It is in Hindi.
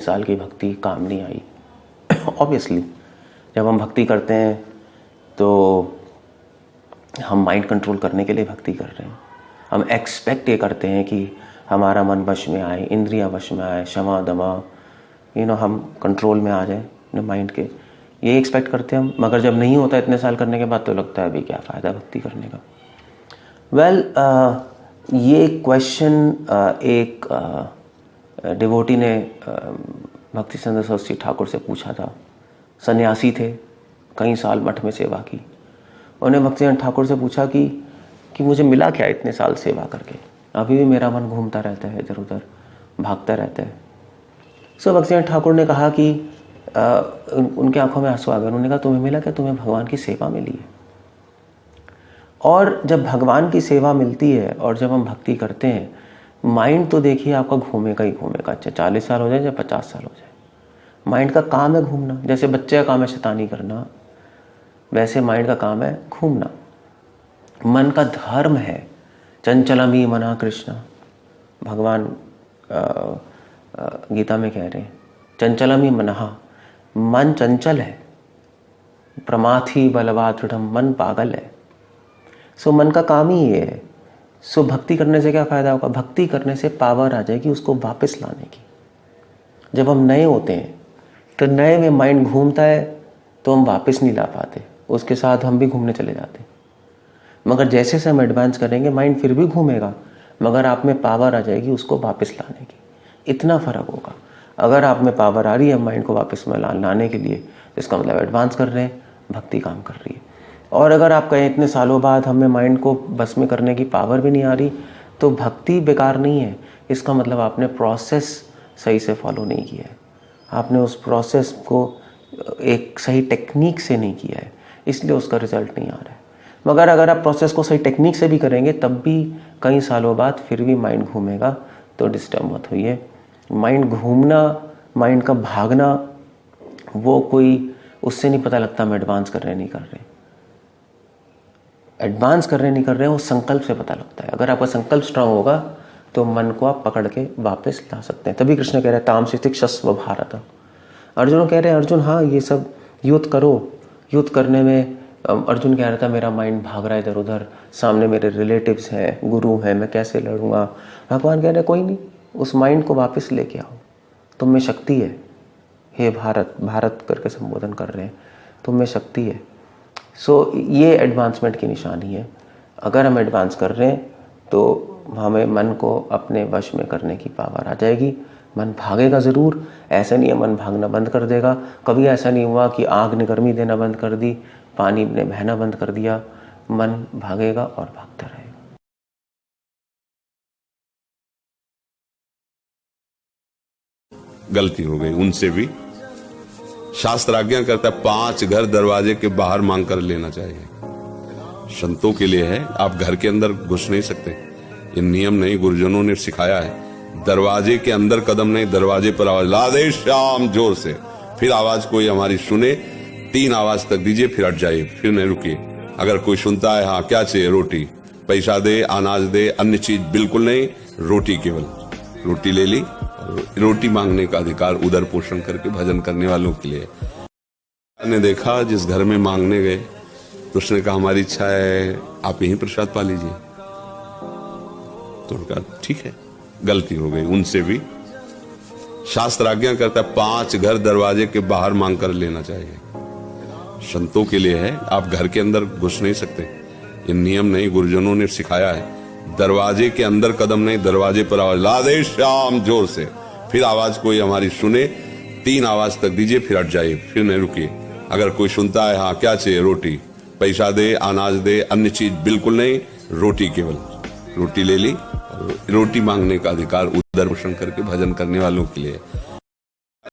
साल की भक्ति काम नहीं आई। ऑब्वियसली जब हम भक्ति करते हैं तो हम माइंड कंट्रोल करने के लिए भक्ति कर रहे हैं। हम एक्सपेक्ट ये करते हैं कि हमारा मन वश में आए, इंद्रियां वश में आए, क्षमा दमा हम कंट्रोल में आ जाए अपने माइंड के, ये एक्सपेक्ट करते हैं हम। मगर जब नहीं होता इतने साल करने के बाद तो लगता है अभी क्या फ़ायदा भक्ति करने का। ये क्वेश्चन एक डिवोटी ने भक्ति सिद्धांत सरस्वती ठाकुर से पूछा था। सन्यासी थे, कई साल मठ में सेवा की। उन्होंने भक्ति सिद्धांत ठाकुर से पूछा कि मुझे मिला क्या इतने साल सेवा करके, अभी भी मेरा मन घूमता रहता है, इधर उधर भागता रहता है। भक्ति सिद्धांत ठाकुर ने कहा कि उनके आंखों में आंसू आ गए। उन्होंने कहा तुम्हें मिला क्या, तुम्हें भगवान की सेवा मिली है। और जब भगवान की सेवा मिलती है और जब हम भक्ति करते हैं, माइंड तो देखिए आपका घूमेगा ही घूमेगा, चाहे 40 साल हो जाए या 50 साल हो जाए। माइंड का काम है घूमना। जैसे बच्चे का काम है शैतानी करना, वैसे माइंड का काम है घूमना। मन का धर्म है चंचलमी मना कृष्ण। भगवान गीता में कह रहे हैं चंचलमी मनहा, मन चंचल है। प्रमाथी बलवा दृढ़म, मन पागल है। मन का काम ही ये है। भक्ति करने से क्या फ़ायदा होगा? भक्ति करने से पावर आ जाएगी उसको वापस लाने की। जब हम नए होते हैं तो नए में माइंड घूमता है तो हम वापस नहीं ला पाते, उसके साथ हम भी घूमने चले जाते हैं। मगर जैसे जैसे हम एडवांस करेंगे माइंड फिर भी घूमेगा, मगर आप में पावर आ जाएगी उसको वापस लाने की। इतना फ़र्क होगा। अगर आप में पावर आ रही है माइंड को वापस में लाने के लिए, इसका मतलब एडवांस कर रहे हैं, भक्ति काम कर रही है। और अगर आप कहें इतने सालों बाद हमें माइंड को बस में करने की पावर भी नहीं आ रही, तो भक्ति बेकार नहीं है। इसका मतलब आपने प्रोसेस सही से फॉलो नहीं किया है, आपने उस प्रोसेस को एक सही टेक्निक से नहीं किया है, इसलिए उसका रिजल्ट नहीं आ रहा है। मगर अगर आप प्रोसेस को सही टेक्निक से भी करेंगे तब भी कई सालों बाद फिर भी माइंड घूमेगा, तो डिस्टर्ब मत होइए। माइंड घूमना, माइंड का भागना, वो कोई उससे नहीं पता लगता हम एडवांस कर रहे हैं नहीं कर रहे। एडवांस कर रहे नहीं कर रहे, वो संकल्प से पता लगता है। अगर आपका संकल्प स्ट्रांग होगा तो मन को आप पकड़ के वापस ला सकते हैं। तभी कृष्ण कह रहे हैं तामसी तिक्षस्व भारत। अर्जुन कह रहे हैं अर्जुन हाँ ये सब युद्ध करो। युद्ध करने में अर्जुन कह रहा था मेरा माइंड भाग रहा है इधर उधर, सामने मेरे रिलेटिव्स हैं, गुरु हैं, मैं कैसे लड़ूंगा। भगवान कह रहे कोई नहीं, उस माइंड को वापस लेके आओ, तुम में शक्ति है। हे भारत, भारत करके संबोधन कर रहे हैं, तुम में शक्ति है। ये एडवांसमेंट की निशानी है। अगर हम एडवांस कर रहे हैं तो हमें मन को अपने वश में करने की पावर आ जाएगी। मन भागेगा ज़रूर, ऐसा नहीं है मन भागना बंद कर देगा। कभी ऐसा नहीं हुआ कि आग ने गर्मी देना बंद कर दी, पानी ने बहना बंद कर दिया। मन भागेगा और भागता रहेगा। गलती हो गई उनसे भी। शास्त्र आज्ञा करता है 5 घर दरवाजे के बाहर मांग कर लेना चाहिए। संतों के लिए है, आप घर के अंदर घुस नहीं सकते, ये नियम नहीं, गुरुजनों ने सिखाया है। दरवाजे के अंदर कदम नहीं, दरवाजे पर आवाज, राधे श्याम, जोर से। फिर आवाज कोई हमारी सुने, 3 आवाज तक दीजिए, फिर हट जाइए, फिर नहीं रुकिए। अगर कोई सुनता है हाँ क्या चाहिए, रोटी, पैसा दे, अनाज दे, अन्य चीज बिल्कुल नहीं, रोटी केवल। रोटी ले ली। रोटी मांगने का अधिकार उदर पोषण करके भजन करने वालों के लिए। मैंने देखा जिस घर में मांगने गए तो उसने कहा हमारी इच्छा है आप यहीं प्रसाद पा लीजिए। तो उनका ठीक है, गलती हो गई उनसे भी। शास्त्र आज्ञा करता है 5 घर दरवाजे के बाहर मांग कर लेना चाहिए। संतों के लिए है, आप घर के अंदर घुस नहीं सकते, ये नियम नहीं, गुरुजनों ने सिखाया है। दरवाजे के अंदर कदम नहीं, दरवाजे पर आवाज, राधे श्याम, जोर से। फिर आवाज कोई हमारी सुने, 3 आवाज तक दीजिए, फिर हट जाइए, फिर नहीं रुकिए। अगर कोई सुनता है हाँ क्या चाहिए, रोटी, पैसा दे, अनाज दे, अन्य चीज बिल्कुल नहीं, रोटी केवल। रोटी ले ली। रोटी मांगने का अधिकार उदर पोषण करके भजन करने वालों के लिए।